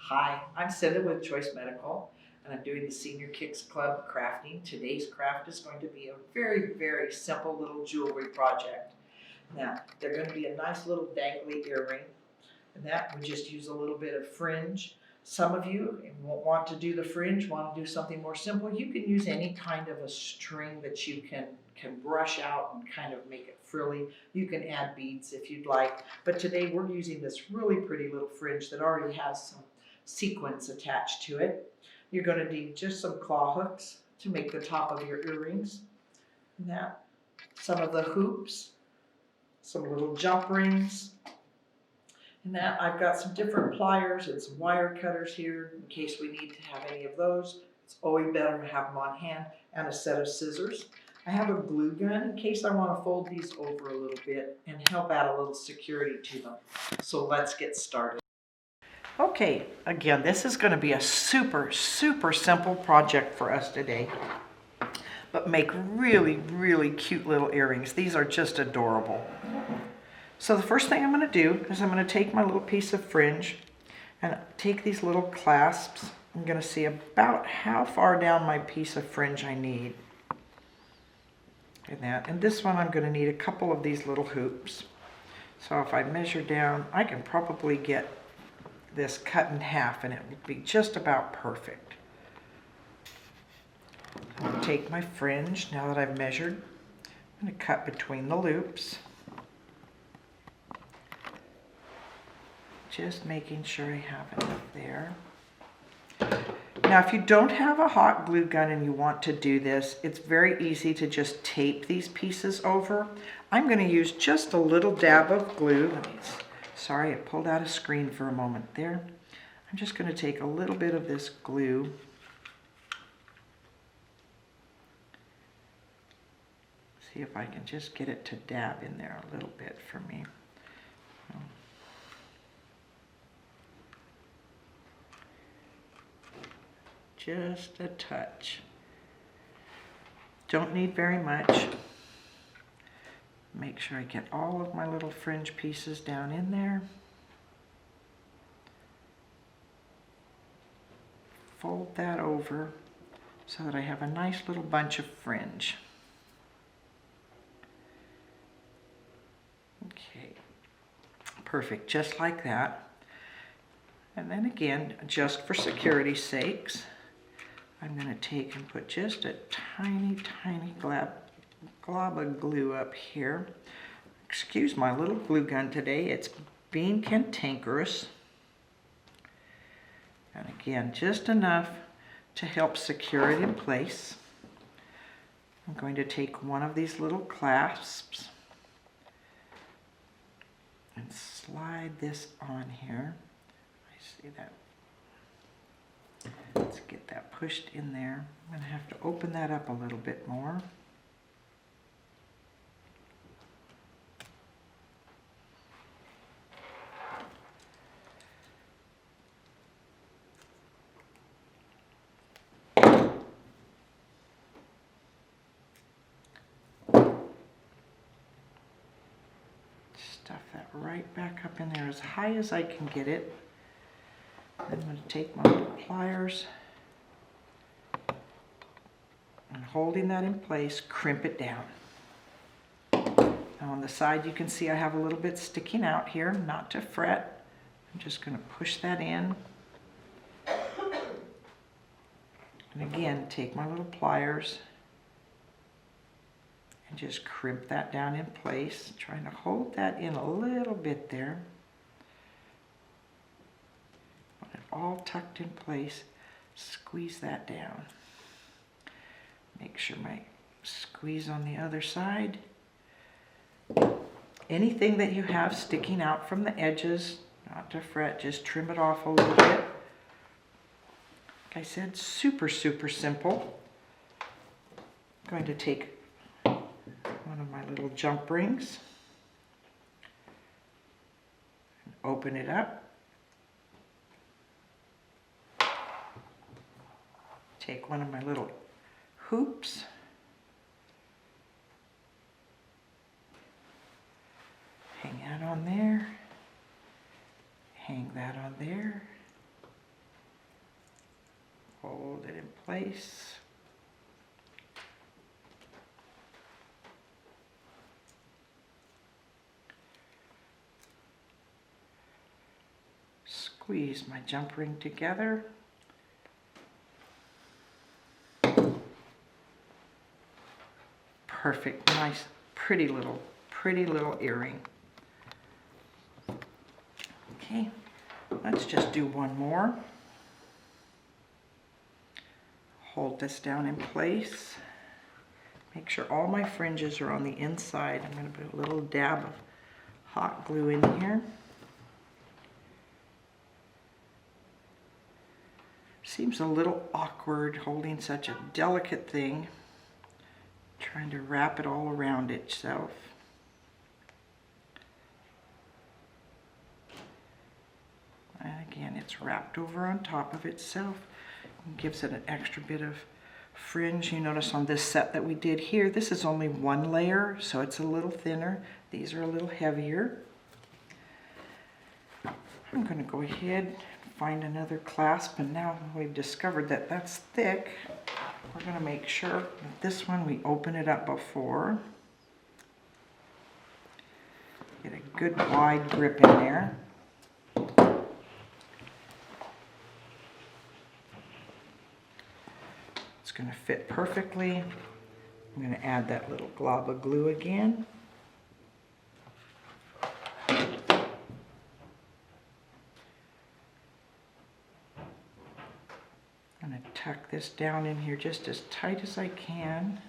Hi, I'm Cynda with Choice Medical, and I'm doing the Senior Kicks Club crafting. Today's craft is going to be a very, very simple little jewelry project. Now, they're going to be a nice little dangly earring, and that we just use a little bit of fringe. Some of you won't want to do the fringe, want to do something more simple. You can use any kind of a string that you can brush out and kind of make it frilly. You can add beads if you'd like, but today we're using this really pretty little fringe that already has some sequins attached to it. You're going to need just some claw hooks to make the top of your earrings. And that, some of the hoops, some little jump rings. And that I've got some different pliers and some wire cutters here in case we need to have any of those. It's always better to have them on hand, and a set of scissors. I have a glue gun in case I want to fold these over a little bit and help add a little security to them. So let's get started. Okay, again, this is going to be a super, super simple project for us today, but make really, really cute little earrings. These are just adorable. So the first thing I'm going to do is I'm going to take my little piece of fringe and take these little clasps. I'm going to see about how far down my piece of fringe I need. And this one I'm going to need a couple of these little hoops. So if I measure down, I can probably get this cut in half and it would be just about perfect. I'm going to take my fringe, now that I've measured, I'm going to cut between the loops. Just making sure I have enough there. Now if you don't have a hot glue gun and you want to do this, it's very easy to just tape these pieces over. I'm going to use just a little dab of glue. Sorry, it pulled out a screen for a moment there. I'm just going to take a little bit of this glue. See if I can just get it to dab in there a little bit for me. Just a touch. Don't need very much. Make sure I get all of my little fringe pieces down in there. Fold that over so that I have a nice little bunch of fringe. Okay, perfect, just like that. And then again, just for security's sakes, I'm going to take and put just a tiny, tiny glob of glue up here. Excuse my little glue gun today, it's being cantankerous. And again, just enough to help secure it in place. I'm going to take one of these little clasps and slide this on here. I see that. Let's get that pushed in there. I'm going to have to open that up a little bit more. Stuff that right back up in there as high as I can get it. I'm going to take my little pliers and holding that in place, crimp it down. Now on the side you can see I have a little bit sticking out here, not to fret. I'm just going to push that in. And again, take my little pliers and just crimp that down in place, trying to hold that in a little bit there. All tucked in place, squeeze that down. Make sure my squeeze on the other side. Anything that you have sticking out from the edges, not to fret, just trim it off a little bit. Like I said, super, super simple. I'm going to take one of my little jump rings and open it up. Take one of my little hoops, hang that on there, hang that on there, hold it in place. Squeeze my jump ring together. Perfect, nice, pretty little earring. Okay, let's just do one more. Hold this down in place. Make sure all my fringes are on the inside. I'm going to put a little dab of hot glue in here. Seems a little awkward holding such a delicate thing, trying to wrap it all around itself. And again, it's wrapped over on top of itself and gives it an extra bit of fringe. You notice on this set that we did here, this is only one layer, so it's a little thinner. These are a little heavier. I'm going to go ahead and find another clasp, and now we've discovered that that's thick, we're going to make sure that this one we open it up before. Get a good wide grip in there. It's going to fit perfectly. I'm going to add that little glob of glue again. I'm going to tuck this down in here just as tight as I can,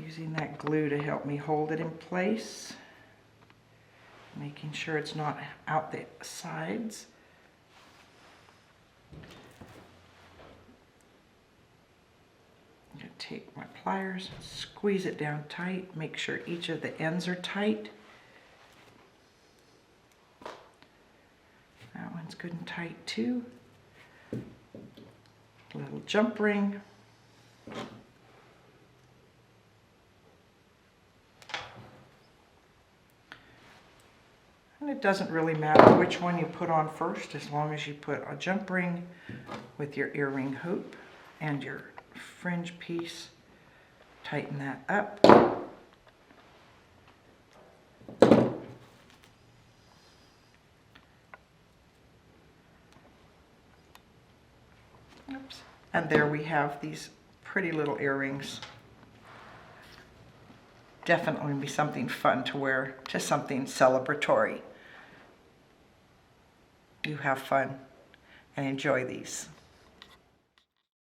using that glue to help me hold it in place, making sure it's not out the sides. I'm going to take my pliers, squeeze it down tight, make sure each of the ends are tight. That one's good and tight too. Little jump ring. And it doesn't really matter which one you put on first, as long as you put a jump ring with your earring hoop and your fringe piece. Tighten that up. Oops. And there we have these pretty little earrings. Definitely be something fun to wear to something celebratory. You have fun and enjoy these.